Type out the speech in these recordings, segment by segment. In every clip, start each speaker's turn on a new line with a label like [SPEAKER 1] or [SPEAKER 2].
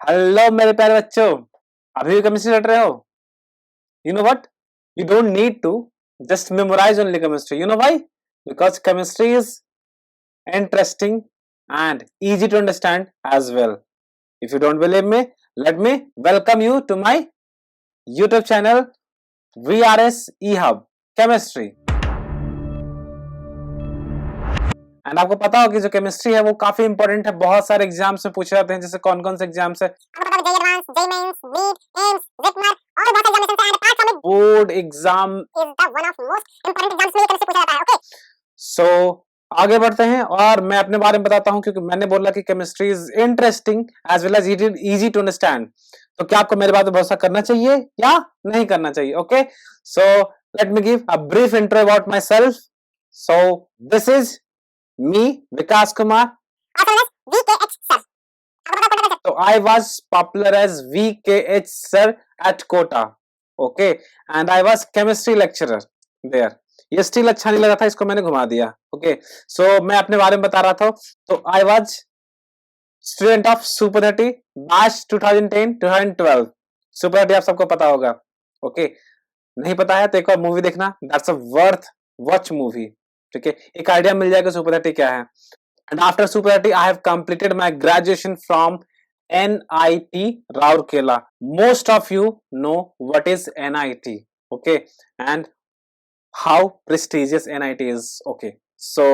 [SPEAKER 1] Hello मेरे प्यारे बच्चों, अभी भी केमिस्ट्री रट रहे हो? You know what, you don't need to just memorize only chemistry. You know why? Because chemistry is interesting and easy to understand as well. If you don't believe me, let me welcome you to my YouTube channel VRS eHub Chemistry. And आपको पता हो कि जो chemistry है वो काफी important है, बहुत सारे एग्जाम्स में पूछे जाते हैं. जैसे कौन कौन से एग्जाम्स है? बोर्ड एग्जाम सो आगे बढ़ते हैं और मैं अपने बारे में बताता हूं, क्योंकि मैंने बोला कि chemistry is interesting as well as easy to understand. तो क्या आपको मेरे बात पे भरोसा करना चाहिए या नहीं करना चाहिए? Okay, so let me give a brief intro about my self. So this is me, Vikas Kumar. VKH sir. So I was popular as VKH sir at Kota. Okay, and I was chemistry lecturer there. ये still अच्छा नहीं लगा था, इसको मैंने घुमा दिया. Okay, so मैं अपने बारे में बता रहा था. तो I was student of Super 30 batch 2010-2012. Super 30 आप सबको पता होगा. Okay, नहीं पता है तो एक और मूवी देखना. That's a worth watch movie. ठीक है, एक आइडिया मिल जाएगा सुपर 30 क्या है. And after super 30 I have completed my graduation from NIT Rourkela. Most of you know what is NIT. Okay, and how prestigious NIT is. Okay, so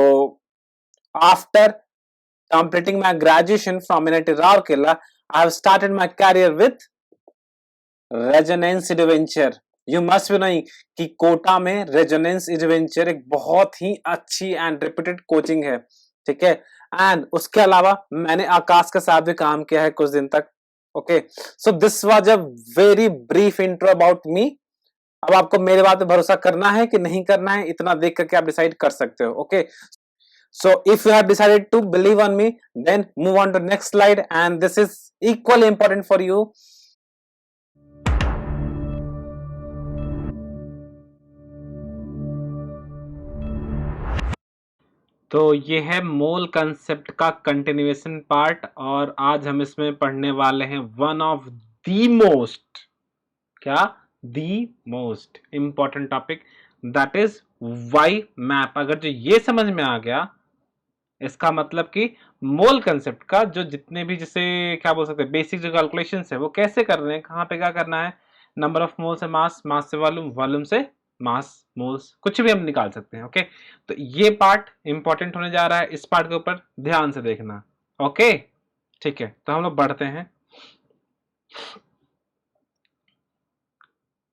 [SPEAKER 1] after completing my graduation from NIT Rourkela, I have started my career with Resonance Adventure. You must भी नहीं कि कोटा में resonance adventure एक बहुत ही अच्छी and repeated coaching है. ठीक है, एंड उसके अलावा मैंने आकाश के साथ भी काम किया है कुछ दिन तक. Okay, so this was a very brief intro about me. अब आपको मेरे बात पे भरोसा करना है कि नहीं करना है, इतना देख करके आप डिसाइड कर सकते हो. Okay, so if you have decided to believe on me, then move on to next slide, and this is equally important for you. तो ये है मोल कंसेप्ट का कंटिन्यूएशन पार्ट, और आज हम इसमें पढ़ने वाले हैं वन ऑफ द मोस्ट, क्या, the most important topic, that is Y map. अगर जो ये समझ में आ गया, इसका मतलब कि मोल कंसेप्ट का जो जितने भी, जैसे क्या बोल सकते हैं, बेसिक जो कैलकुलेशन है वो कैसे कर रहे हैं, कहाँ पे क्या करना है, नंबर ऑफ मोल से मास, मास से वॉल्यूम, वॉल्यूम से मास, मोल्स, कुछ भी हम निकाल सकते हैं. ओके, तो ये पार्ट इंपॉर्टेंट होने जा रहा है. इस पार्ट के ऊपर ध्यान से देखना. ओके, ठीक है, तो हम लोग बढ़ते हैं.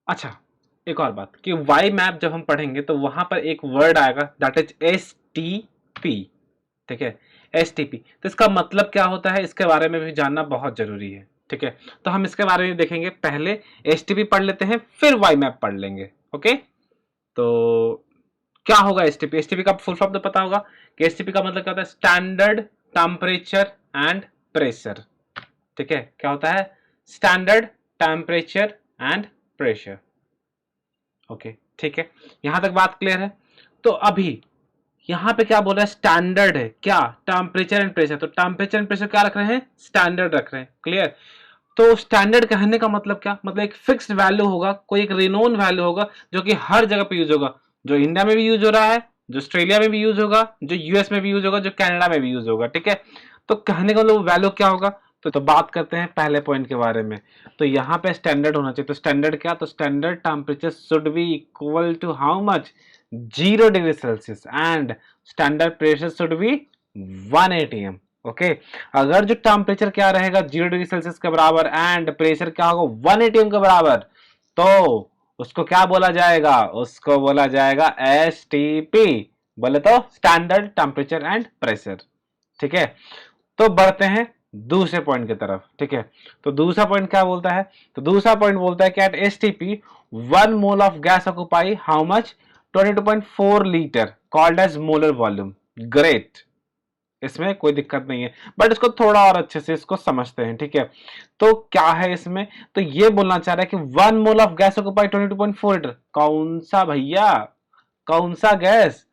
[SPEAKER 1] अच्छा, एक और बात कि वाई मैप जब हम पढ़ेंगे तो वहां पर एक वर्ड आएगा, दैट इज STP. ठीक है, STP. तो इसका मतलब क्या होता है, इसके बारे में भी जानना बहुत जरूरी है. ठीक है, तो हम इसके बारे में देखेंगे. पहले STP पढ़ लेते हैं, फिर वाई मैप पढ़ लेंगे. ओके, तो क्या होगा STP? STP का फुल फॉर्म तो पता होगा कि STP का मतलब क्या होता है, स्टैंडर्ड टेम्परेचर एंड प्रेशर. ठीक है, क्या होता है, standard temperature and pressure. Okay, ठीक है, यहां तक बात क्लियर है. तो अभी यहां पे क्या बोल रहा है, स्टैंडर्ड है क्या, टेम्परेचर एंड प्रेशर. तो टेम्परेचर एंड प्रेशर क्या रख रहे हैं, स्टैंडर्ड रख रहे हैं. क्लियर. तो स्टैंडर्ड कहने का मतलब क्या, मतलब एक फिक्स्ड वैल्यू होगा, कोई एक रिनोन वैल्यू होगा जो कि हर जगह पे यूज होगा, जो इंडिया में भी यूज हो रहा है, जो ऑस्ट्रेलिया में भी यूज होगा, जो US में भी यूज होगा, जो कनाडा में भी यूज होगा. ठीक है, तो कहने का मतलब वैल्यू क्या होगा. तो बात करते हैं पहले पॉइंट के बारे में. तो यहाँ पे स्टैंडर्ड होना चाहिए. तो स्टैंडर्ड क्या, तो standard temperature should be equal to how much, 0 degree Celsius, and standard pressure should be 1 atm. Okay, अगर जो टेम्परेचर क्या रहेगा 0 डिग्री सेल्सियस के बराबर एंड प्रेशर क्या होगा 1 atm के बराबर, तो उसको क्या बोला जाएगा, उसको बोला जाएगा STP. बोले तो स्टैंडर्ड टेम्परेचर एंड प्रेशर. ठीक है, तो बढ़ते हैं दूसरे पॉइंट की तरफ. ठीक है, तो दूसरा पॉइंट क्या बोलता है, तो दूसरा पॉइंट बोलता है कि at STP 1 mole of gas occupy how much, 22.4 litre, called as molar volume. Great, इसमें कोई दिक्कत नहीं है, बट इसको थोड़ा और अच्छे से इसको समझते हैं. ठीक है, तो क्या है इसमें, तो ये बोलना चाह रहा है कि 1 mole of gas occupy 22.4 litre. कौन सा भैया, कौन सा गैस,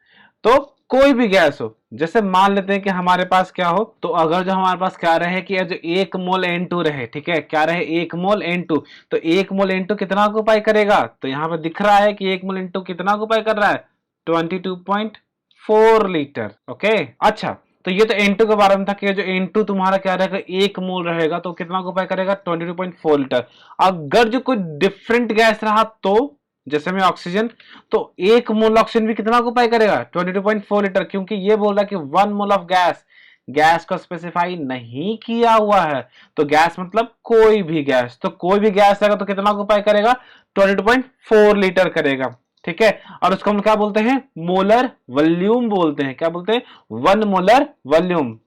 [SPEAKER 1] तो कोई भी गैस हो, जैसे मान लेते हैं कि हमारे पास क्या हो, तो अगर जो हमारे पास क्या रहे कि जो 1 मोल N2 रहे, ठीक है, क्या रहे 1 मोल N2, तो 1 मोल N2 कितना ऑक्यूपाई करेगा, तो यहाँ पे दिख रहा है कि 1 मोल N2 कितना ऑक्यूपाई कर रहा है, 22.4 लीटर। ओके, अच्छा, तो ये तो N2 के बारे में था कि जो N2 तुम्हारा क्या रहेगा 1 मोल रहेगा तो कितना ऑक्यूपाई करेगा 22.4 लीटर। अगर जो कोई डिफरेंट गैस रहा तो जैसे में ऑक्सीजन, तो 1 मोल ऑक्सीजन भी कितना ऑक्यूपाई करेगा 22.4 लीटर, क्योंकि ये बोल रहा है कि 1 मोल ऑफ गैस, गैस को स्पेसिफाई नहीं किया हुआ है, तो गैस मतलब कोई भी गैस, तो कोई भी गैस रहेगा तो कितना ऑक्यूपाई करेगा 22.4 लीटर करेगा। ठीक है, और उसको हम क्या बोलते हैं, मोलर वॉल्यूम बोलते हैं, क्या बोलते हैं, 1 मोलर वॉल्यूम।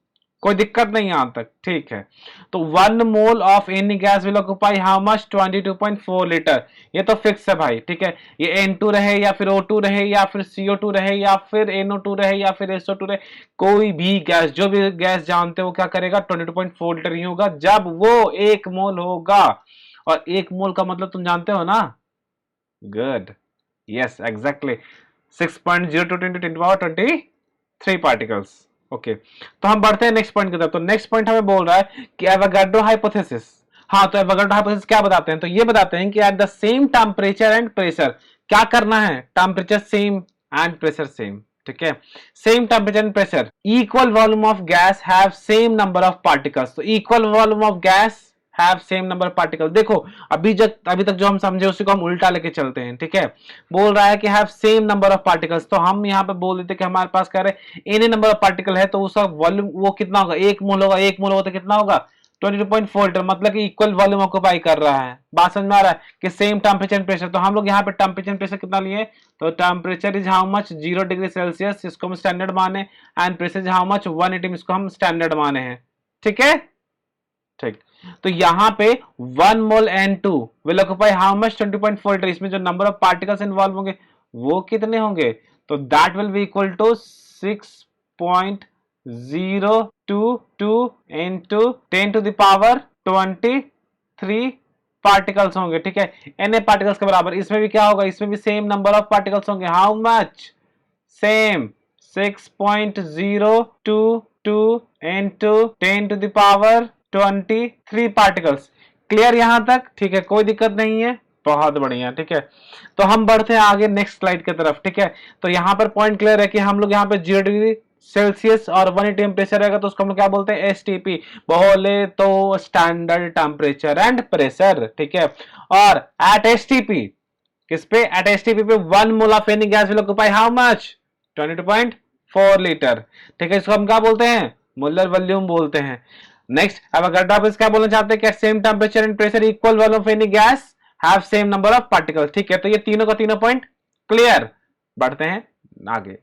[SPEAKER 1] कोई दिक्कत नहीं यहां तक, ठीक है। तो 1 mole of any gas will occupy how much 22.4 litre, ये तो फिक्स है भाई, ठीक है। ये N2 रहे या फिर O2 रहे या फिर CO2 रहे या फिर NO2 रहे या फिर SO2 रहे, कोई भी गैस, जो भी गैस जानते हो क्या करेगा 22.4 लीटर ही होगा जब वो 1 मोल होगा। और 1 मोल का मतलब तुम जानते हो ना, good, yes exactly, 6.02 × 10⁻23 particles. Okay, तो हम बढ़ते हैं नेक्स्ट पॉइंट की तरफ। तो नेक्स्ट पॉइंट हमें बोल रहा है कि एवोगाड्रो हाइपोथेसिस। हाँ, तो एवोगाड्रो हाइपोथेसिस क्या बताते हैं, तो ये बताते हैं कि at the same temperature and pressure, क्या करना है, temperature same and pressure same, ठीक है, same temperature and pressure, equal volume of gas have same number of particles. तो equal volume of gas have same number of particle. देखो अभी तक जो हम समझे उसी को हम उल्टा लेके चलते हैं, ठीक है। बोल रहा है कि have same number of particles, तो हम यहाँ पे बोल देते कि हमारे पास कह रहे एनी नंबर ऑफ पार्टिकल है, तो उसका वॉल्यूम वो कितना होगा, 1 मोल होगा, 1 मोल होगा तो कितना होगा 22.4 लीटर, मतलब कि इक्वल वॉल्यूम ऑक्यूपाई कर रहा है। बात समझ में आ रहा है कि सेम टेम्परेचर एंड प्रेशर, तो हम लोग यहाँ पे टेम्परेचर एंड प्रेशर कितना लिए, तो temperature is how much 0 degree Celsius, इसको हम स्टैंडर्ड माने, and pressure is how much 180, इसको हम स्टैंडर्ड माने हैं, ठीक है, ठीक। तो यहां पे 1 मोल N2 will occupy how much 20.4 litre, इसमें जो नंबर ऑफ पार्टिकल्स इन्वॉल्व होंगे वो कितने होंगे, तो that will be equal to 6.022 into 10⁻23 particles होंगे, ठीक है, Na पार्टिकल्स के बराबर। इसमें भी क्या होगा, इसमें भी सेम नंबर ऑफ पार्टिकल्स होंगे, how much, same 6.022 into 10⁻23 particles. Clear यहां तक, ठीक है, कोई दिक्कत नहीं है, बहुत बढ़िया, ठीक है। तो हम बढ़ते हैं आगे नेक्स्ट स्लाइड की तरफ, ठीक है। तो यहां पर पॉइंट क्लियर है कि हम लोग यहाँ पे 0 डिग्री सेल्सियस और 180 टेम्परेचर रहेगा तो उसको हम क्या बोलते हैं, STP बोले तो स्टैंडर्ड टेम्परेचर एंड प्रेशर, ठीक है। और एट STP, किस पे, एट STP पे 1 mole of any gas will occupy how much 22.4 litre, ठीक है, इसको हम क्या बोलते हैं, मोलर वॉल्यूम बोलते हैं। नेक्स्ट, अब अगर आप क्या बोलना चाहते हैं कि same temperature and pressure equal volume of any gas have same number of particles, ठीक है। तो ये तीनों का तीनों पॉइंट क्लियर। बढ़ते हैं आगे,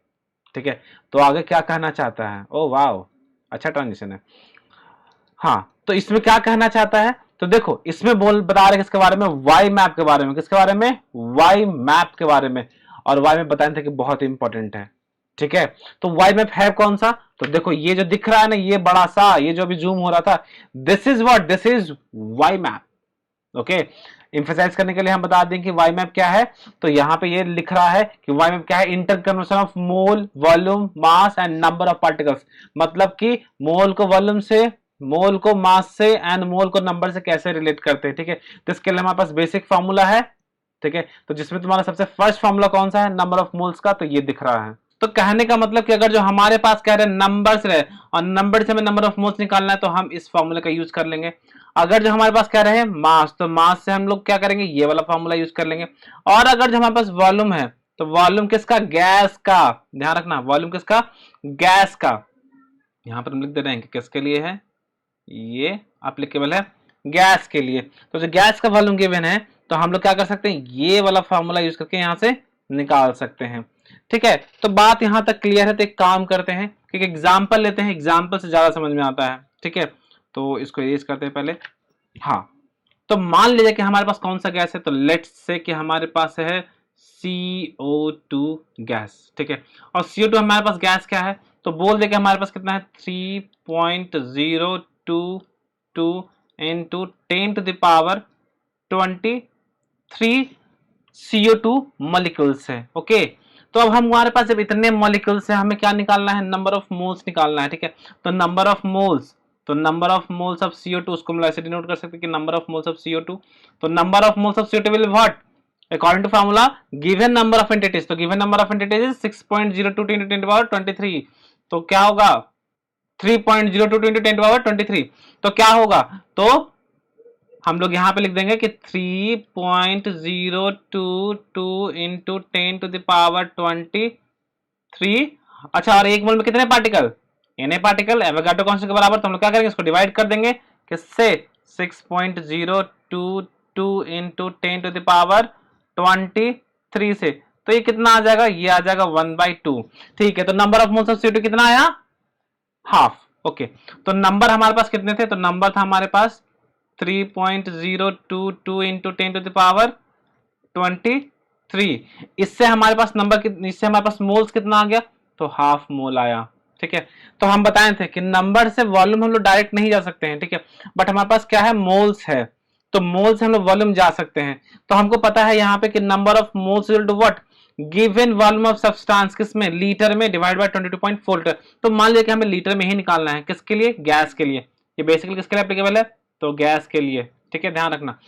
[SPEAKER 1] ठीक है। तो आगे क्या कहना चाहता है, ओ वाओ, अच्छा ट्रांजिशन है। हाँ, तो इसमें क्या कहना चाहता है, तो देखो इसमें बता रहे किसके बारे में, वाई मैप के बारे में, किसके बारे में, वाई मैप के बारे में। और वाई मैप बताए थे कि बहुत इंपॉर्टेंट है, ठीक है। तो वाई मैप है कौन सा, तो देखो ये जो दिख रहा है ना, ये बड़ा सा, ये जो अभी जूम हो रहा था, this is what, this is Y map. Okay, emphasize करने के लिए हम बता दें कि वाई मैप क्या है, तो यहां पे ये लिख रहा है कि वाई मैप क्या है, inter conversion of mole, volume, mass and number of particles, मतलब कि मोल को वॉल्यूम से, मोल को मास से एंड मोल को नंबर से कैसे रिलेट करते हैं, ठीक है। तो इसके लिए हमारे पास बेसिक फॉर्मूला है, ठीक है। तो जिसमें तुम्हारा सबसे फर्स्ट फॉर्मूला कौन सा है, नंबर ऑफ मोल्स का, तो ये दिख रहा है। तो कहने का मतलब कि अगर जो हमारे पास कह रहे हैं नंबर्स रहे और नंबर से हमें नंबर ऑफ मोल्स निकालना है तो हम इस फॉर्मूले का यूज कर लेंगे। अगर जो हमारे पास कह रहे हैं मास, तो मास से हम लोग क्या करेंगे, ये वाला फॉर्मूला यूज कर लेंगे। और अगर जो हमारे पास वॉल्यूम है, तो वॉल्यूम किसका, गैस का, ध्यान रखना, वॉल्यूम किसका, गैस का। यहां पर हम लिख दे रहे हैं कि किसके लिए है, ये एप्लीकेबल है गैस के लिए। तो जो गैस का वॉल्यूम गिवन है तो हम लोग क्या कर सकते हैं, ये वाला फॉर्मूला यूज करके यहां से निकाल सकते हैं, ठीक है। तो बात यहां तक क्लियर है, तो एक काम करते हैं कि एग्जाम्पल लेते हैं, एग्जाम्पल से ज्यादा समझ में आता है, ठीक है। तो इसको इरेज करते हैं पहले। हाँ, तो मान लीजिए कि हमारे पास कौन सा गैस है, तो लेट्स से कि हमारे पास है CO2 गैस, ठीक है। और CO2 हमारे पास गैस क्या है, तो बोल दे कि हमारे पास कितना है 3.022 into 10⁻23 CO2 मॉलिक्यूल्स है, ओके। तो अब हमारे पास जब इतने मॉलिक्यूल्स है, हमें क्या निकालना है, नंबर ऑफ मोल्स निकालना है, ठीक है। तो नंबर ऑफ मोल्स, तो number of moles of CO2, उसको हम ऐसे डिनोट कर सकते हैं कि number of moles of CO2। तो number of moles of CO2 will what, according to formula given number of entities, तो given number of entities is 6.02 × 10⁻23, तो क्या होगा 3.02 × 10⁻23, तो क्या होगा, तो हम लोग यहां पे लिख देंगे कि 3.022 इंटू 10⁻23। अच्छा, और एक मोल में कितने particle, Na particle, Avogadro constant के बराबर, तो हम लोग क्या करेंगे, इसको डिवाइड कर देंगे किससे, 6.022 इंटू 10⁻23 से, तो ये कितना आ जाएगा, ये आ जाएगा 1/2। ठीक है, तो number of moles of CO2 कितना आया, हाफ। ओके, तो नंबर हमारे पास कितने थे, तो नंबर था हमारे पास 3.022 इंटू 10⁻23। इससे हमारे पास नंबर, इससे हमारे पास मोल्स कितना आ गया, तो हाफ मोल आया। ठीक है, तो हम बताए थे कि नंबर से वॉल्यूम हम लोग डायरेक्ट नहीं जा सकते हैं, ठीक है, बट हमारे पास क्या है, मोल्स है, तो मोल से हम लोग वॉल्यूम जा सकते हैं। तो हमको पता है यहाँ पे कि number of moles equal to what, given volume of substance, किसमें, लीटर में, डिवाइड बाय 22.4 लीटर। तो मान लिया कि हमें लीटर में ही निकालना है, किसके लिए, गैस के लिए। ये बेसिकली किसके लिए एप्लीकेबल है, तो गैस के लिए। ठीक है, ध्यान रखना,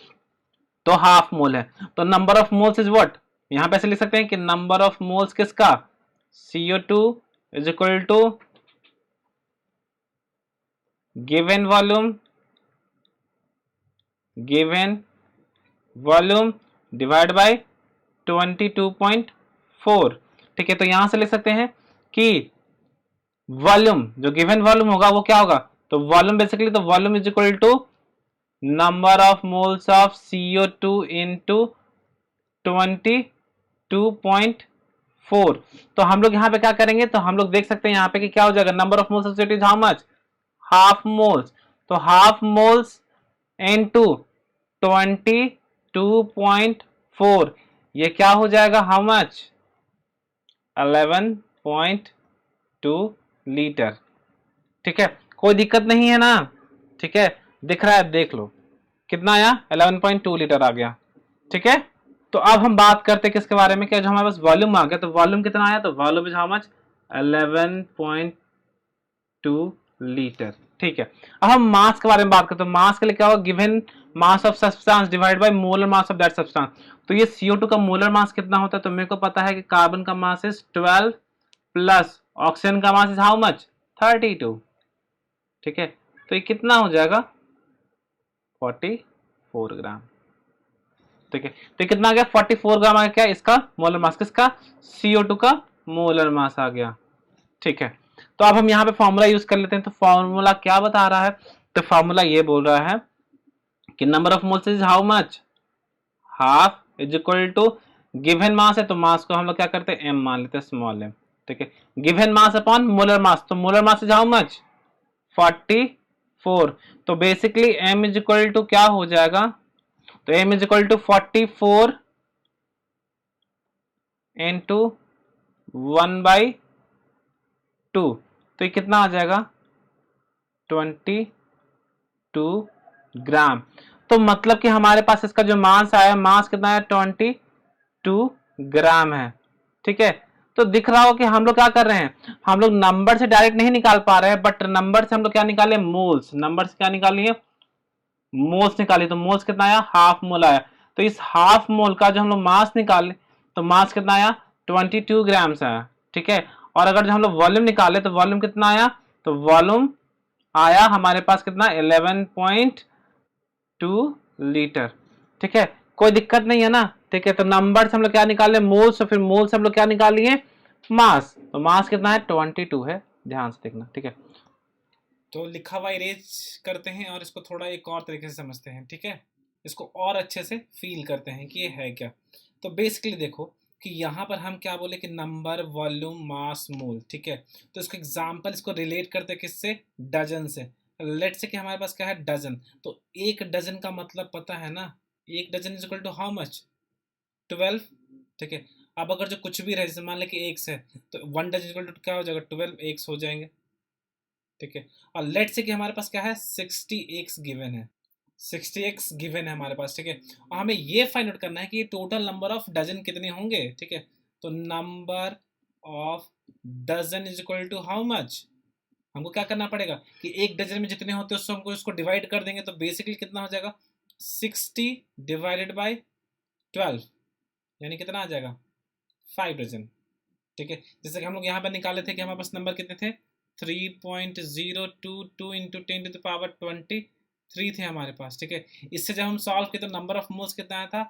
[SPEAKER 1] तो हाफ मोल है, तो number of moles is what, यहां पे ऐसे लिख सकते हैं कि नंबर ऑफ मोल्स किसका, CO2 is equal to given volume divide by 22.4। ठीक है, तो यहां से लिख सकते हैं कि वॉल्यूम, जो गिवन वॉल्यूम होगा वो क्या होगा, तो वॉल्यूम बेसिकली, तो volume is equal to number of moles of CO2 into 22.4। तो हम लोग यहाँ पे क्या करेंगे, तो हम लोग देख सकते हैं यहाँ पे कि क्या हो जाएगा, number of moles of CO2 is how much, half moles, तो हाफ मोल्स इनटू 22.4, ये क्या हो जाएगा, हाउ मच, 11.2 लीटर। ठीक है, कोई दिक्कत नहीं है ना, ठीक है, दिख रहा है, देख लो कितना आया, 11.2 लीटर आ गया। ठीक है, तो अब हम बात करते हैं किसके बारे में, क्या जो हमारे पास वॉल्यूम आ गया, तो वॉल्यूम कितना आया, तो volume is how much, 11.2 litre. ठीक है, अब हम मास के बारे में बात करते हैं, तो मास के लिए क्या होगा, given mass of substance divide by molar mass of that substance. तो ये CO2 का मोलर मास कितना होता है, तो मेरे को पता है कि कार्बन का मास इज 12 प्लस ऑक्सीजन का मास इज हाउ मच, 32। ठीक है, तो ये कितना हो जाएगा, 44 ग्राम। ठीक है, तो कितना आ गया, 44 ग्राम आ गया, क्या इसका मोलर मास, किसका, CO2 का मोलर मास आ गया। ठीक है, तो अब हम यहाँ पे फॉर्मूला यूज कर लेते हैं, तो फॉर्मूला क्या बता रहा है, तो फॉर्मूला ये बोल रहा है कि number of moles is how much, half is equal to given mass है, तो मास को हम लोग क्या करते हैं, m मान लेते हैं, स्मॉल m। ठीक है, given mass upon molar mass, तो molar mass is how much, 44। तो basically m is equal to क्या हो जाएगा, तो m is equal to 44 into 1/2, तो ये कितना आ जाएगा, 22 ग्राम। तो मतलब कि हमारे पास इसका जो मास आया, मास कितना है, 22 ग्राम है। ठीक है, तो दिख रहा हो कि हम लोग क्या कर रहे हैं, हम लोग नंबर से डायरेक्ट नहीं निकाल पा रहे हैं, बट नंबर से हम लोग क्या निकाले, मोल्स, नंबर से क्या निकालिए, मोल्स निकाली, तो मोल्स कितना आया, हाफ मोल आया। तो इस हाफ मोल का जो हम लोग मास निकाले, तो मास कितना आया, 22 ग्राम्स आया। ठीक है, और अगर जो हम लोग वॉल्यूम निकाले, तो वॉल्यूम कितना आया, तो वॉल्यूम आया हमारे पास कितना, 11.2 लीटर। ठीक है, कोई दिक्कत नहीं है ना। ठीक है, तो नंबर से हम लोग क्या निकाले, मोल्स, तो फिर मोल से हम लोग क्या निकालिए, मास, तो मास कितना है, 22 है, ध्यान से देखना। ठीक है, तो लिखा हुआ इरेज करते हैं और इसको थोड़ा एक और तरीके से समझते हैं। ठीक है, इसको और अच्छे से फील करते हैं कि ये है क्या। तो बेसिकली देखो कि यहाँ पर हम क्या बोले कि नंबर, वॉल्यूम, मास, मोल। ठीक है, तो इसको एग्जाम्पल, इसको रिलेट करते हैं किससे, डजन से। लेट से कि हमारे पास क्या है, डजन, तो एक डजन का मतलब पता है ना, एक dozen is equal to how much, 12। ठीक है, अब अगर जो कुछ भी रहे, जैसे मान लें कि एक्स है, तो 1 डजन इक्वल टू क्या हो जाएगा, 12 एक्स हो जाएंगे। ठीक है, और लेट से कि हमारे पास क्या है, 60 एक्स गिवन है, 60 एक्स गिवन है हमारे पास। ठीक है, और हमें ये फाइंड आउट करना है कि टोटल नंबर ऑफ डजन कितने होंगे। ठीक है, तो number of dozen is equal to how much, हमको क्या करना पड़ेगा कि एक डजन में जितने होते हैं उसको हमको इसको डिवाइड कर देंगे, तो बेसिकली कितना हो जाएगा 60 डिवाइडेड बाय 12, यानी कितना आ जाएगा 5 डजन। ठीक है, जैसे कि हम लोग यहाँ पर निकाले थे कि हमारे पास नंबर कितने थे 3.022 इंटू 10 टू द पावर 23 थे हमारे पास। ठीक है, इससे जब हम सॉल्व किए तो नंबर ऑफ मोल्स कितना आया था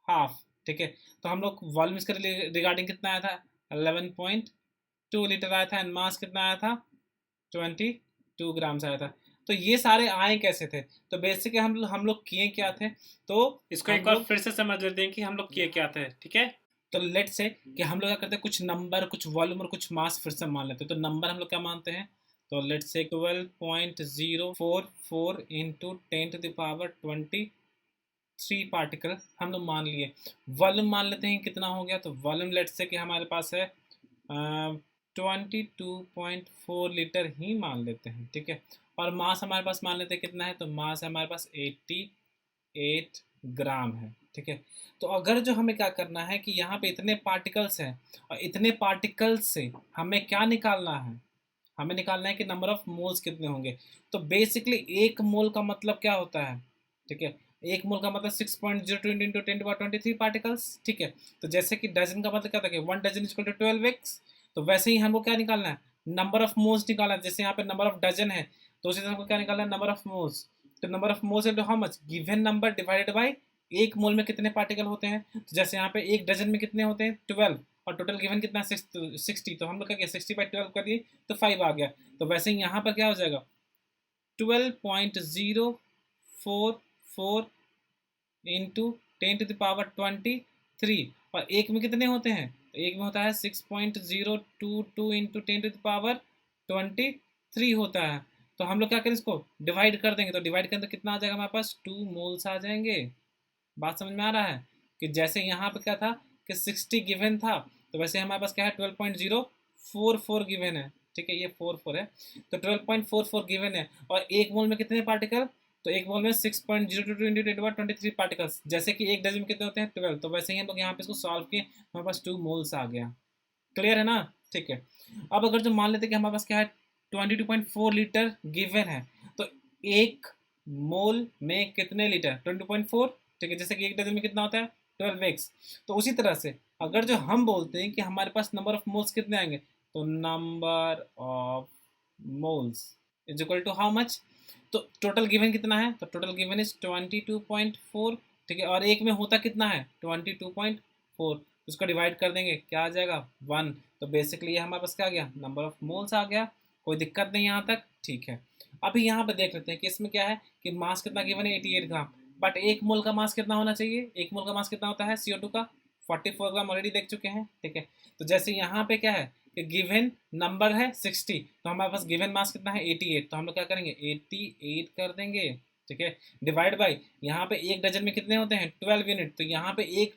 [SPEAKER 1] हाफ। ठीक है, तो हम लोग वॉल्यूम इसके रिगार्डिंग कितना आया था 11.2 लीटर आया था, एंड मास कितना आया था 22 ग्राम्स आया था। तो ये सारे आए कैसे थे, तो बेसिकली हम लोग किए क्या थे, तो इसको एक बार फिर से समझ लेते हैं कि हम लोग किए क्या थे। ठीक है, तो लेट से कि हम लोग क्या करते हैं कुछ नंबर, कुछ वॉल्यूम और कुछ मास फिर से मान लेते हैं। तो नंबर हम लोग क्या मानते हैं, तो let's say 12.044 into 10 to the power 23 particle हम लोग मान लिए। वॉल्यूम मान लेते हैं कितना हो गया, तो वॉल्यूम लेट से कि हमारे पास है 22.4 लीटर ही मान लेते हैं। ठीक है, और मास हमारे पास मान लेते हैं कितना है, तो मास हमारे पास 88 ग्राम है। ठीक है, तो अगर जो हमें क्या करना है कि यहाँ पे इतने पार्टिकल्स हैं और इतने पार्टिकल्स से हमें क्या निकालना है, हमें निकालना है कि नंबर ऑफ मोल्स कितने होंगे। तो बेसिकली एक मोल का मतलब क्या होता है, ठीक है, एक मोल का मतलब 6.02 इंटू 10⁻23 पार्टिकल्स। ठीक है, तो जैसे कि डजन का मतलब क्या था कि 1 dozen is equal to 12x, तो वैसे ही हमको क्या निकालना है नंबर ऑफ मोल्स निकालना है। जैसे यहाँ पे नंबर ऑफ डजन है तो उसी तरह हमको क्या निकालना है नंबर ऑफ मोल्स। तो number of moles into how much, given number divided by एक मोल में कितने पार्टिकल होते हैं। तो जैसे यहाँ पे एक डजन में कितने होते हैं 12, और टोटल गिवन कितना 60, तो हम लोग क्या किया 60/12 कर दिए तो 5 आ गया। तो वैसे ही यहाँ पर क्या हो जाएगा 12.044 इंटू 10 टू द पावर 23, और एक में कितने होते हैं, तो एक में होता है 6.022 इंटू 10 टू द पावर 23 होता है। तो हम लोग क्या करें इसको डिवाइड कर देंगे, तो डिवाइड करें तो कितना आ जाएगा हमारे पास 2 मोल्स आ जाएंगे। बात समझ में आ रहा है कि जैसे यहाँ पे क्या था कि 60 गिवन था, तो वैसे हमारे पास क्या है 12.044 गिवन है। ठीक है, ये 44 है, तो 12.44 गिवन है, और एक मोल में कितने पार्टिकल, तो एक मोल में 6.022 इंटू 10⁻23 पार्टिकल्स। जैसे कि एक डजन में कितने होते हैं 12, तो वैसे ही हम लोग यहाँ पे इसको सॉल्व किए, हमारे पास 2 मोल्स आ गया। क्लियर है ना। ठीक है, अब अगर जो मान लेते हैं कि हमारे पास क्या है 22.4 लीटर गिवन है, तो एक मोल में कितने लीटर 22.4। ठीक है, जैसे कि एक डजन में कितना होता है 12x, तो उसी तरह से अगर जो हम बोलते हैं कि हमारे पास नंबर ऑफ मोल्स कितने आएंगे, तो number of moles is equal to how much, तो टोटल गिवन कितना है, तो टोटल गिवन इज 22.4। ठीक है, और एक में होता कितना है 22.4, उसको डिवाइड कर देंगे क्या आ जाएगा 1। तो बेसिकली ये हमारे पास क्या आ गया नंबर ऑफ मोल्स आ गया। कोई दिक्कत नहीं यहाँ तक। ठीक है, अभी यहाँ पे देख लेते हैं कि इसमें क्या है कि मास कितना गिवन है 88 ग्राम, बट एक मोल का मास कितना होना चाहिए, एक मोल का मास कितना होता है CO2 का 44 ग्राम, ऑलरेडी देख चुके हैं। ठीक है, तो जैसे यहाँ पे क्या है कि गिवन नंबर है 60, तो हमारे पास गिवन मास कितना है 88, तो हम लोग क्या करेंगे 88 कर देंगे। ठीक है, डिवाइड बाई यहाँ पे एक डजन में कितने होते हैं 12 यूनिट, तो यहाँ पे एक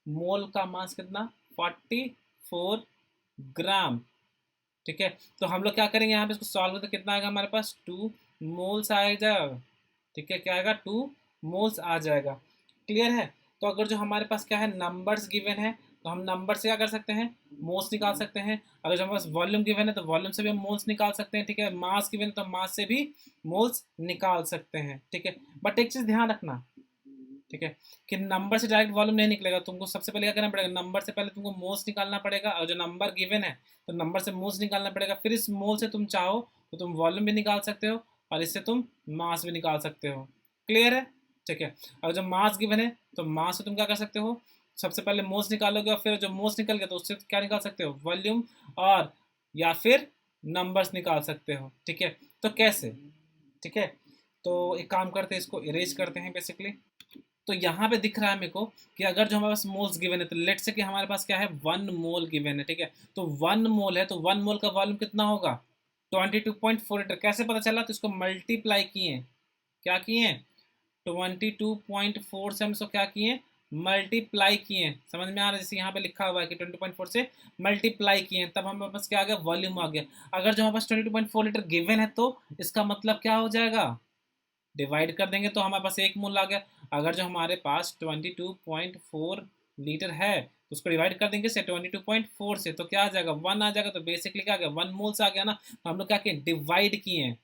[SPEAKER 1] मोल का मास कितना 44 ग्राम। ठीक है, तो हम लोग क्या करेंगे यहाँ पे इसको सॉल्व करते कितना आएगा हमारे पास 2 मोल्स आ जाएगा। ठीक है, क्या आएगा 2 मोल्स आ जाएगा। क्लियर है। तो अगर जो हमारे पास क्या है नंबर्स गिवन है, तो हम नंबर से क्या कर सकते हैं मोल्स निकाल सकते हैं। अगर जो हमारे पास वॉल्यूम गिवन है तो वॉल्यूम से भी हम मोल्स निकाल सकते हैं। ठीक है, मास गिवन है तो मास से भी मोल्स निकाल सकते हैं। ठीक है, बट एक चीज़ ध्यान रखना, ठीक है, कि नंबर से डायरेक्ट वॉल्यूम नहीं निकलेगा, तुमको सबसे पहले क्या करना पड़ेगा नंबर से पहले तुमको मोल्स निकालना पड़ेगा, और जो नंबर गिवन है तो नंबर से मोल्स निकालना पड़ेगा, फिर इस मोल से तुम चाहो तो तुम वॉल्यूम भी निकाल सकते हो और इससे तुम मास भी निकाल सकते हो। क्लियर है। ठीक है, और जब मास गिवन है तो मास से तुम क्या कर सकते हो सबसे पहले मोल्स निकालोगे, और फिर जो मोल्स निकल गया तो उससे क्या निकाल सकते हो वॉल्यूम, और या फिर नंबर्स निकाल सकते हो। ठीक है, तो कैसे, ठीक है, तो एक काम करते हैं इसको इरेज करते हैं बेसिकली। तो यहाँ पे दिख रहा है मेरे को कि अगर जो हमारे पास मोल्स गिवन है तो लेट से कि हमारे पास क्या है 1 मोल गिवन है। ठीक है, तो 1 मोल है तो 1 मोल का वॉल्यूम कितना होगा 22.4 लीटर। कैसे पता चला, तो इसको मल्टीप्लाई किए, क्या किए 22.4 से हम इसको क्या किए मल्टीप्लाई किए। समझ में आ रहा है, जैसे यहाँ पे लिखा हुआ है कि 20.4 से मल्टीप्लाई किए, तब हमारे पास क्या आ गया वॉल्यूम आ गया। अगर जो हमारे पास 22.4 लीटर गिवन है तो इसका मतलब क्या हो जाएगा डिवाइड कर देंगे तो हमारे पास एक मोल आ गया। अगर जो हमारे पास 22.4 लीटर है तो उसको डिवाइड कर देंगे से 22.4 से, तो क्या आ जाएगा 1 आ जाएगा। तो बेसिकली क्या आ गया 1 मोल्स आ गया ना। तो हम लोग क्या किए डिवाइड किए हैं,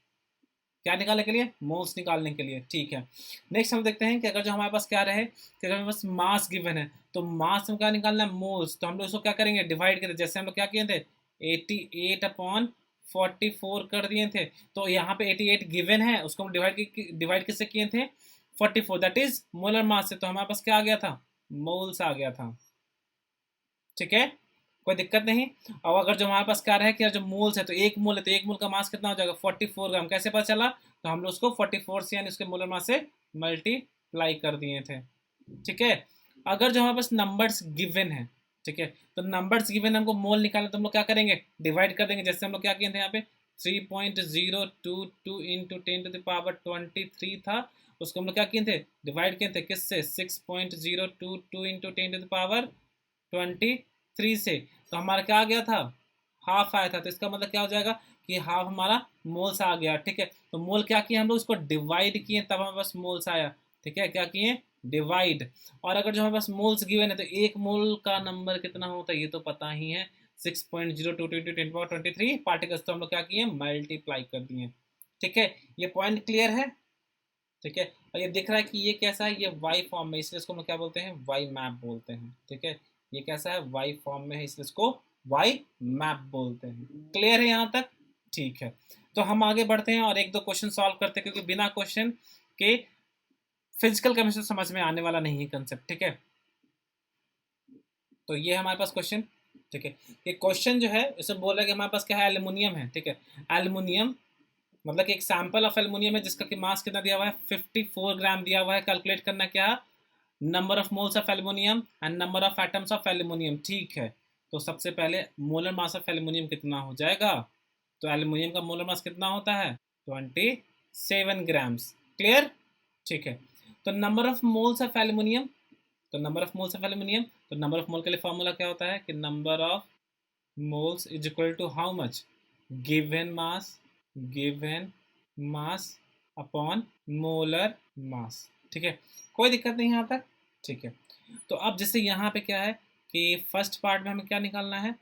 [SPEAKER 1] क्या निकालने के लिए मोल्स निकालने के लिए। ठीक है, नेक्स्ट हम देखते हैं कि अगर जो हमारे पास क्या रहे कि अगर हमारे पास मास गिवन है तो मास में क्या निकालना है मोल्स, तो हम लोग इसको क्या करेंगे डिवाइड करें। जैसे हम लोग क्या किए थे 88/44 कर दिए थे, तो यहाँ पे 88 गिवन है उसको हम डिवाइड किससे किए थे 44, दैट इज मोलर मास से। तो हमारे पास क्या आ गया था मोल्स आ गया था। ठीक है, कोई दिक्कत नहीं। और अगर जो हमारे पास क्या रहे कि जो मोल्स है तो एक मोल है तो एक मोल का मास कितना हो जाएगा 44 ग्राम। कैसे पता चला, तो हम लोग उसको 44 से यानी उसके मोलर मास से मल्टीप्लाई कर दिए थे। ठीक है, अगर जो हमारे पास नंबर्स गिवन है, ठीक है, तो नंबर्स गिवन हमको मोल निकालना तो हम लोग क्या करेंगे डिवाइड कर देंगे। जैसे हम लोग क्या किए थे यहाँ पे 3.022 इंटू 10⁻23 था, उसको हम लोग क्या किए थे डिवाइड किए थे किससे 6.022 इंटू 10⁻23 से। तो हमारा क्या आ गया था हाफ आया था, तो इसका मतलब क्या हो जाएगा कि हाफ हमारा मोल्स आ गया। ठीक है, तो मोल क्या किए हम लोग उसको डिवाइड किए तब हमारे पास मोल्स आया। ठीक है, क्या किए डिवाइड। और अगर जो हमारे पास मोल्स गिवन है तो एक मोल का नंबर कितना होता है ये तो पता ही है 6.022 पार्टिकल्स, तो हम लोग क्या किए मल्टीप्लाई कर दिए। ठीक है, ये पॉइंट क्लियर है। ठीक है, और ये दिख रहा है कि ये कैसा है ये वाई फॉर्म में, इसलिए इसको हम क्या बोलते हैं वाई मैप बोलते हैं। ठीक है, ये कैसा है वाई फॉर्म में है इसलिए इसको वाई मैप बोलते हैं। क्लियर है यहाँ तक। ठीक है, तो हम आगे बढ़ते हैं और एक दो क्वेश्चन सॉल्व करते हैं क्योंकि बिना क्वेश्चन के फिजिकल केमिस्ट्री समझ में आने वाला नहीं है कंसेप्ट। ठीक है, तो ये हमारे पास क्वेश्चन। ठीक है, ये क्वेश्चन जो है इसे बोल रहा है कि हमारे पास क्या है एल्युमिनियम है। ठीक है, एल्युमिनियम मतलब कि एक सैंपल ऑफ एल्युमिनियम है जिसका कि मास कितना दिया हुआ है 54 ग्राम दिया हुआ है। कैलकुलेट करना क्या number of moles of aluminium and number of atoms of aluminium. ठीक है, तो सबसे पहले मोलर मास ऑफ एल्युमिनियम कितना हो जाएगा, तो एल्युमिनियम का मोलर मास कितना होता है 27 ग्राम्स। क्लियर। ठीक है, तो number of moles of aluminium, तो number of moles of aluminium, तो नंबर ऑफ मोल के लिए फॉर्मूला क्या होता है कि number of moles is equal to how much given mass upon molar mass. ठीक है, कोई दिक्कत नहीं यहाँ तक। ठीक है, तो अब जैसे यहाँ पे क्या है कि फर्स्ट पार्ट में हमें क्या निकालना है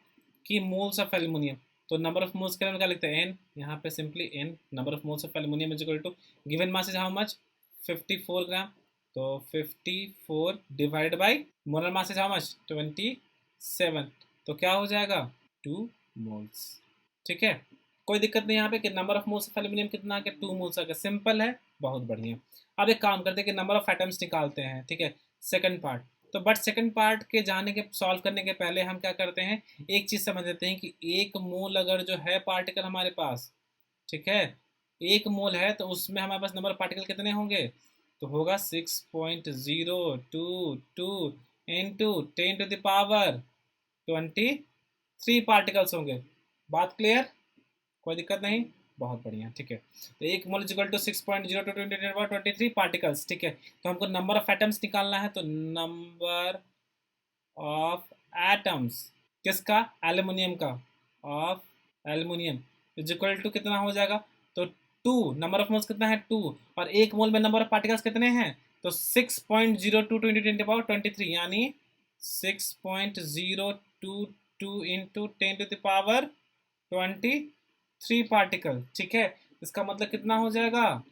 [SPEAKER 1] कि मोल्स ऑफ एल्युमिनियम, तो नंबर ऑफ मोल्स के लिए हम क्या लिखते हैं एन, यहाँ पे simply N number of moles of aluminium is equal to given mass is how much 54 gram, तो 54 divide by molar mass is how much 27, तो क्या हो जाएगा 2 मोल्स। ठीक है, कोई दिक्कत नहीं यहाँ पे कि number of moles of aluminium कितना आ गया 2 मोल्स आ गया। सिंपल है, बहुत बढ़िया। अब एक काम करते हैं कि नंबर ऑफ एटम्स निकालते हैं। ठीक है, सेकंड पार्ट, तो बट सेकंड पार्ट के जाने के सॉल्व करने के पहले हम क्या करते हैं एक चीज़ समझ लेते हैं कि एक मोल अगर जो है पार्टिकल हमारे पास, ठीक है, एक मोल है तो उसमें हमारे पास नंबर ऑफ पार्टिकल कितने होंगे, तो होगा 6.022 इंटू 10⁻23 पार्टिकल्स होंगे। बात क्लियर, कोई दिक्कत नहीं, बहुत बढ़िया। ठीक है, तो एक मोल इक्वल टू 6.022 पार्टिकल्स। ठीक है, तो हमको नंबर ऑफ एटम्स निकालना है, तो नंबर ऑफ एटम्स किसका एल्युमिनियम का, of aluminium is equal to कितना हो जाएगा, तो 2, नंबर ऑफ मोल्स कितना है 2, और एक मोल में नंबर ऑफ पार्टिकल्स कितने हैं, तो 6.022 यानी 6.022 इंटू 10⁻23 पार्टिकल। ठीक है, इसका मतलब कितना हो जाएगा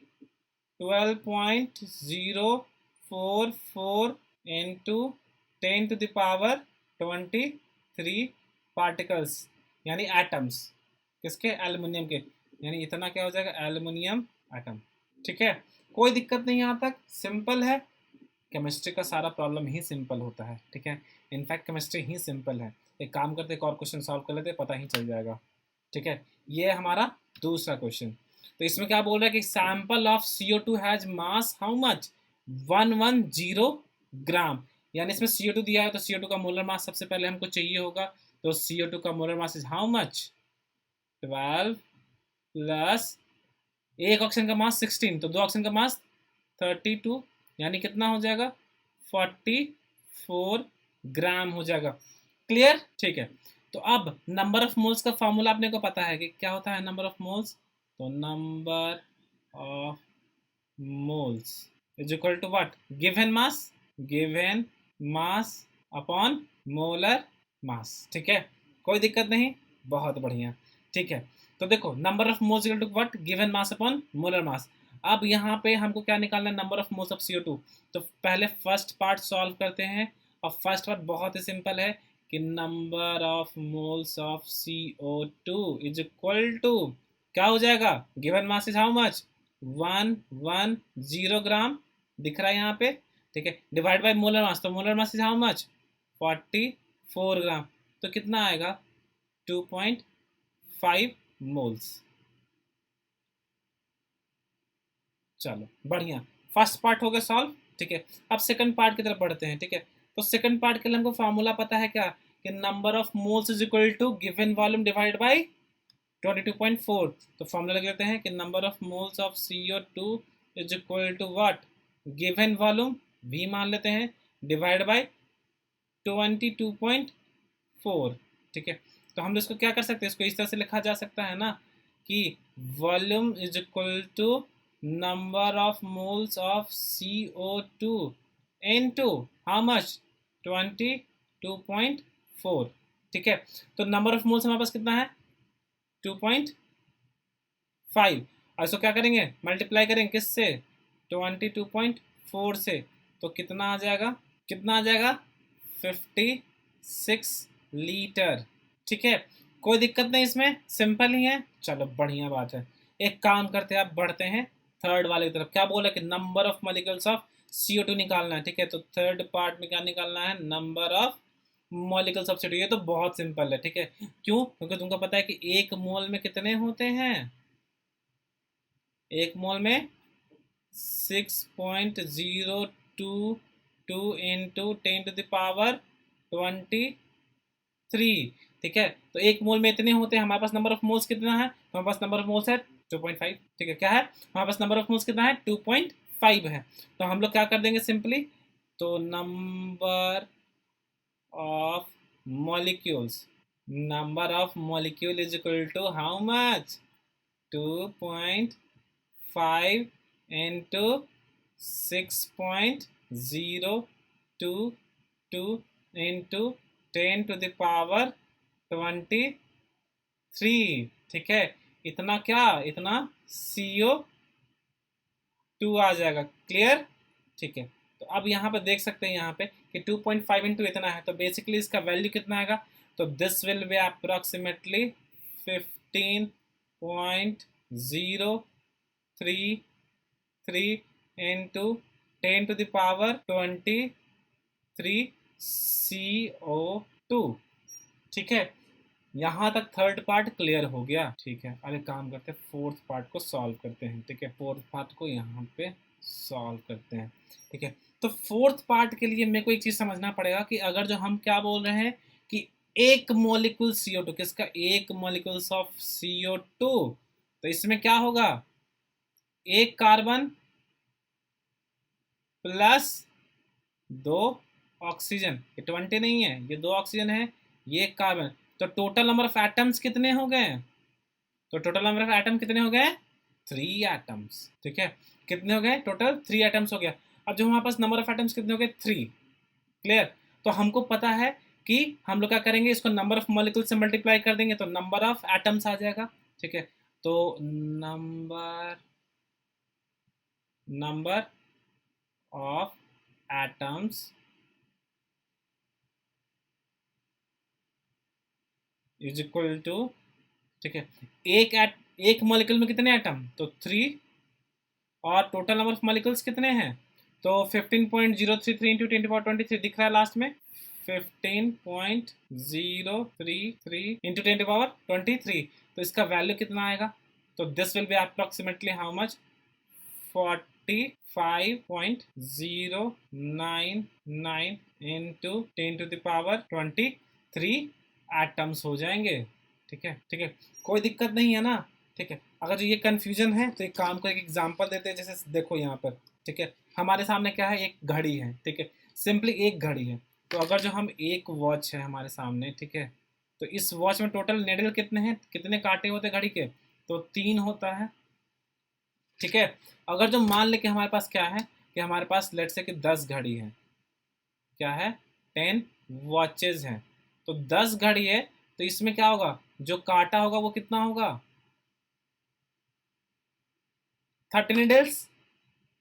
[SPEAKER 1] 12.044 इंटू 10⁻23 पार्टिकल्स यानी एटम्स किसके एल्युमिनियम के, यानी इतना क्या हो जाएगा एल्युमिनियम एटम। ठीक है, कोई दिक्कत नहीं यहाँ तक, सिंपल है। केमिस्ट्री का सारा प्रॉब्लम ही सिंपल होता है। ठीक है, इनफैक्ट केमिस्ट्री ही सिंपल है। एक काम करते एक और क्वेश्चन सॉल्व कर लेते, पता ही चल जाएगा। ठीक है, ये हमारा दूसरा क्वेश्चन। तो इसमें क्या बोल रहा है कि sample of CO2 has mass how much 110 ग्राम, यानी इसमें CO2 दिया है तो CO2 का मोलर मास सबसे पहले हमको चाहिए होगा, तो CO2 का molar mass is how much 12 plus एक ऑक्सीजन का मास 16, तो दो ऑक्सीजन का मास 32, यानी कितना हो जाएगा 44 ग्राम हो जाएगा। क्लियर। ठीक है, तो अब नंबर ऑफ मोल्स का फॉर्मूला आपने को पता है कि क्या होता है नंबर ऑफ मोल्स, तो number of moles is equal to what given mass upon molar mass. ठीक है, कोई दिक्कत नहीं, बहुत बढ़िया। ठीक है, तो देखो number of moles equal to what, given mass upon molar mass. अब यहाँ पे हमको क्या निकालना है, number of moles of CO2। तो पहले फर्स्ट पार्ट सॉल्व करते हैं, और फर्स्ट पार्ट बहुत ही सिंपल है कि number of moles of CO2 is equal to क्या हो जाएगा, given mass is how much, 110 gram दिख रहा है यहाँ पे। ठीक है, डिवाइड बाय मोलर मास, तो molar mass is how much, 44 ग्राम। तो कितना आएगा, 2.5 मोल्स। चलो बढ़िया, फर्स्ट पार्ट हो गया सॉल्व। ठीक है, अब सेकंड पार्ट की तरफ बढ़ते हैं। ठीक है, तो सेकंड पार्ट के लिए हमको फार्मूला पता है क्या, कि number of moles is equal to given volume divide by 22.4। तो फॉर्मूला लग लेते हैं कि number of moles of CO2 is equal to what, given volume V मान लेते हैं, डिवाइड बाय 22.4। ठीक है, तो हम इसको क्या कर सकते हैं, इसको इस तरह से लिखा जा सकता है ना कि volume is equal to number of moles of CO2 into how much, 22.4। ठीक है, तो नंबर ऑफ मोल्स हमारे पास कितना है, 2.5, और इसको क्या करेंगे, मल्टीप्लाई करेंगे किससे, 22.4 से, तो कितना आ जाएगा, कितना आ जाएगा, 56 लीटर। ठीक है, कोई दिक्कत नहीं, इसमें सिंपल ही है। चलो बढ़िया बात है, एक काम करते हैं, आप बढ़ते हैं थर्ड वाले की तरफ। क्या बोला कि number of molecules of CO2 निकालना है। ठीक है, तो थर्ड पार्ट में क्या निकालना है, number of molecules of CO2। ये तो बहुत सिंपल है। ठीक है, क्यों, क्योंकि तुमको पता है कि एक मोल में कितने होते हैं, एक मोल में 6.022 इंटू 10⁻23। ठीक है, तो एक मोल में इतने होते हैं, हमारे पास नंबर ऑफ मोल्स कितना है, हमारे पास नंबर ऑफ मोल्स है 2.5। ठीक है, क्या है, हमारे पास नंबर ऑफ मोल्स कितना है, 2.5 है। तो हम लोग क्या कर देंगे सिंपली, तो number of molecules, number of molecule is equal to how much, 2.5 into 6.022 into 10⁻23। ठीक है, इतना क्या, इतना CO2 आ जाएगा। क्लियर। ठीक है, तो अब यहाँ पे देख सकते हैं यहाँ पे कि 2.5 इंटू इतना है, तो बेसिकली इसका वैल्यू कितना आएगा, तो this will be approximately 15.033 into 10⁻23 CO2। ठीक है, यहाँ तक थर्ड पार्ट क्लियर हो गया। ठीक है, अरे काम करते हैं, फोर्थ पार्ट को सॉल्व करते हैं। ठीक है, फोर्थ पार्ट को यहाँ पे सॉल्व करते हैं। ठीक है, तो फोर्थ पार्ट के लिए मेरे को एक चीज़ समझना पड़ेगा कि अगर जो हम क्या बोल रहे हैं कि एक मॉलिक्यूल CO2, किसका, एक मॉलिक्यूल्स ऑफ CO2, तो इसमें क्या होगा, एक कार्बन प्लस 2 ऑक्सीजन, ये 20 नहीं है, ये 2 ऑक्सीजन है, ये कार्बन। तो टोटल नंबर ऑफ एटम्स कितने हो गए, तो टोटल नंबर ऑफ एटम कितने हो गए, 3 एटम्स। ठीक है, कितने हो गए, टोटल 3 एटम्स हो गया। अब जो हमारे पास नंबर ऑफ एटम्स कितने हो गए, 3। क्लियर, तो हमको पता है कि हम लोग क्या करेंगे, इसको नंबर ऑफ मॉलिक्यूल से मल्टीप्लाई कर देंगे तो नंबर ऑफ एटम्स आ जाएगा। ठीक है, तो number of atoms is equal to, ठीक है, एक मॉलिक्यूल में कितने एटम, तो 3, और टोटल नंबर ऑफ मॉलिक्यूल्स कितने हैं, तो 15.033 इंटू 10⁻23 दिख रहा है लास्ट में, 15.033 इंटू 10⁻23। तो इसका वैल्यू कितना आएगा, तो this will be approximately how much, 45.099 into 10⁻23 atoms हो जाएंगे। ठीक है, ठीक है, कोई दिक्कत नहीं है ना। ठीक है, अगर जो ये कन्फ्यूजन है तो एक काम को, एक एग्जांपल देते हैं। जैसे देखो यहाँ पर, ठीक है, हमारे सामने क्या है, एक घड़ी है। ठीक है, सिंपली एक घड़ी है। तो अगर जो हम, एक वॉच है हमारे सामने, ठीक है, तो इस वॉच में टोटल नेडल कितने हैं, कितने कांटे होते हैं घड़ी के, तो 3 होता है। ठीक है, अगर जो मान ले कि हमारे पास क्या है, कि हमारे पास लेट से कि 10 घड़ी है, क्या है, 10 वॉचेज हैं। तो 10 घड़ी है, तो इसमें क्या होगा, जो कांटा होगा वो कितना होगा, 30 नीडल्स।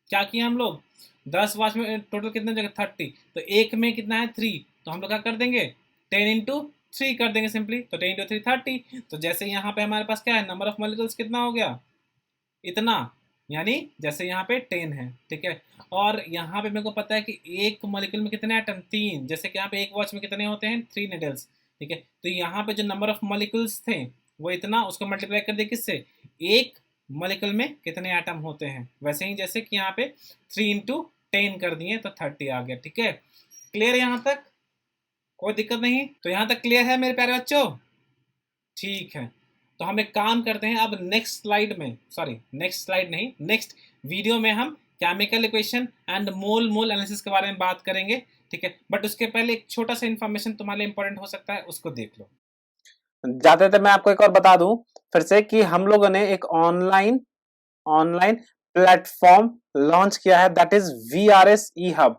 [SPEAKER 1] क्या किया हम लोग, 10 वॉच में टोटल कितने जगह 30, तो एक में कितना है 3, तो हम लोग क्या कर देंगे 10 इंटू 3 कर देंगे सिंपली, तो 10 इंटू 3 30। तो जैसे यहाँ पे हमारे पास क्या है, नंबर ऑफ मॉलिक्यूल्स कितना हो गया, इतना, यानी जैसे यहाँ पे 10 है, ठीक है। और यहाँ पे मेरे को पता है कि एक मॉलिक्यूल में कितने एटम, 3, जैसे कि यहाँ पे एक वॉच में कितने होते हैं 3 नीडल्स, ठीक है। तो यहाँ पे जो नंबर ऑफ मॉलिक्यूल्स थे वो इतना, उसको मल्टीप्लाई कर दे किससे, एक मॉलिक्यूल में कितने एटम होते हैं, वैसे ही जैसे कि यहाँ पे 3 इंटू 10 कर दिए तो 30 आ गया, ठीक है। क्लियर है यहाँ तक, कोई दिक्कत नहीं, तो यहाँ तक क्लियर है मेरे प्यारे बच्चों, ठीक है। तो हम एक काम करते हैं, अब नेक्स्ट स्लाइड में, सॉरी नेक्स्ट स्लाइड नहीं, नेक्स्ट वीडियो में हम chemical equation and mole mole analysis के बारे में बात करेंगे, ठीक है। बट उसके पहले एक छोटा सा इंफॉर्मेशन तुम्हारे लिए इंपॉर्टेंट हो सकता है, उसको देख लो। जाते थे मैं आपको एक और बता दूं फिर से कि हम लोगों ने एक ऑनलाइन ऑनलाइन प्लेटफॉर्म लॉन्च किया है, that is VRS eHub,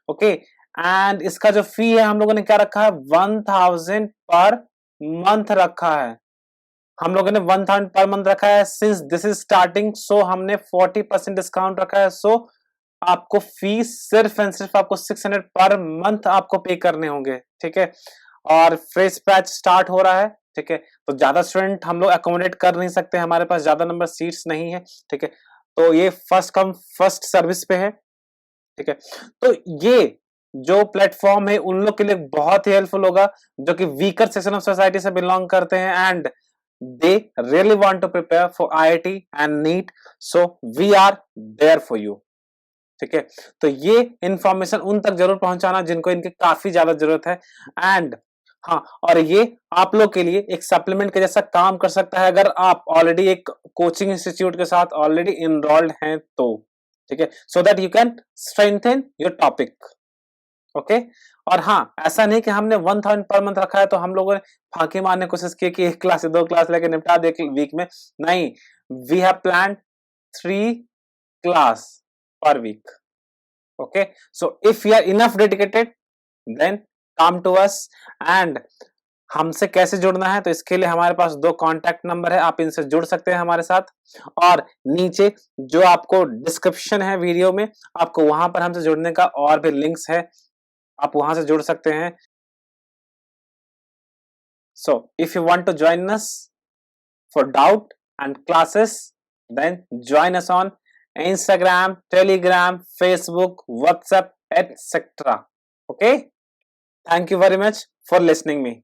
[SPEAKER 1] okay. And इसका जो फी है हम लोगों ने क्या रखा है, 1000 पर मंथ रखा है, हम लोगों ने 1000 पर मंथ रखा है। सिंस दिस इज स्टार्टिंग, सो हमने 40% डिस्काउंट रखा है। सो आपको फीस सिर्फ एंड सिर्फ आपको 600 पर मंथ आपको पे करने होंगे, ठीक है। और फ्रेश बैच स्टार्ट हो रहा है, ठीक है। तो ज्यादा स्टूडेंट हम लोग अकोमोडेट कर नहीं सकते, हमारे पास ज्यादा नंबर सीट्स नहीं है, ठीक है। तो ये फर्स्ट कम फर्स्ट सर्विस पे है, ठीक है। तो ये जो प्लेटफॉर्म है उन लोग के लिए बहुत ही हेल्पफुल होगा जो कि वीकर सेक्शन ऑफ सोसाइटी से बिलोंग करते हैं and they really want to prepare for IIT and NEET, so we are there for you, ठीक है। तो ये इंफॉर्मेशन उन तक जरूर पहुंचाना जिनको इनकी काफी ज्यादा जरूरत है। एंड हाँ, और ये आप लोग के लिए एक सप्लीमेंट के जैसा काम कर सकता है अगर आप ऑलरेडी एक कोचिंग इंस्टीट्यूट के साथ ऑलरेडी इनरोल्ड हैं तो, ठीक है, so that you can strengthen your topic, okay. और हाँ, ऐसा नहीं कि हमने 1000 पर मंथ रखा है तो हम लोगों ने फांकी मारने की कोशिश की कि एक क्लास से 2 क्लास लेके निपटा दे वीक में, नहीं, we have plan 3 class per week, okay. So if you are enough dedicated then come to us. And हमसे कैसे जुड़ना है, तो इसके लिए हमारे पास 2 कॉन्टैक्ट नंबर है, आप इनसे जुड़ सकते हैं हमारे साथ, और नीचे जो आपको डिस्क्रिप्शन है वीडियो में, आपको वहां पर हमसे जुड़ने का और भी लिंक्स है, आप वहां से जुड़ सकते हैं। So if you want to join us for doubt and classes, then join us on Instagram, Telegram, Facebook, WhatsApp, etc. Okay, thank you very much for listening me.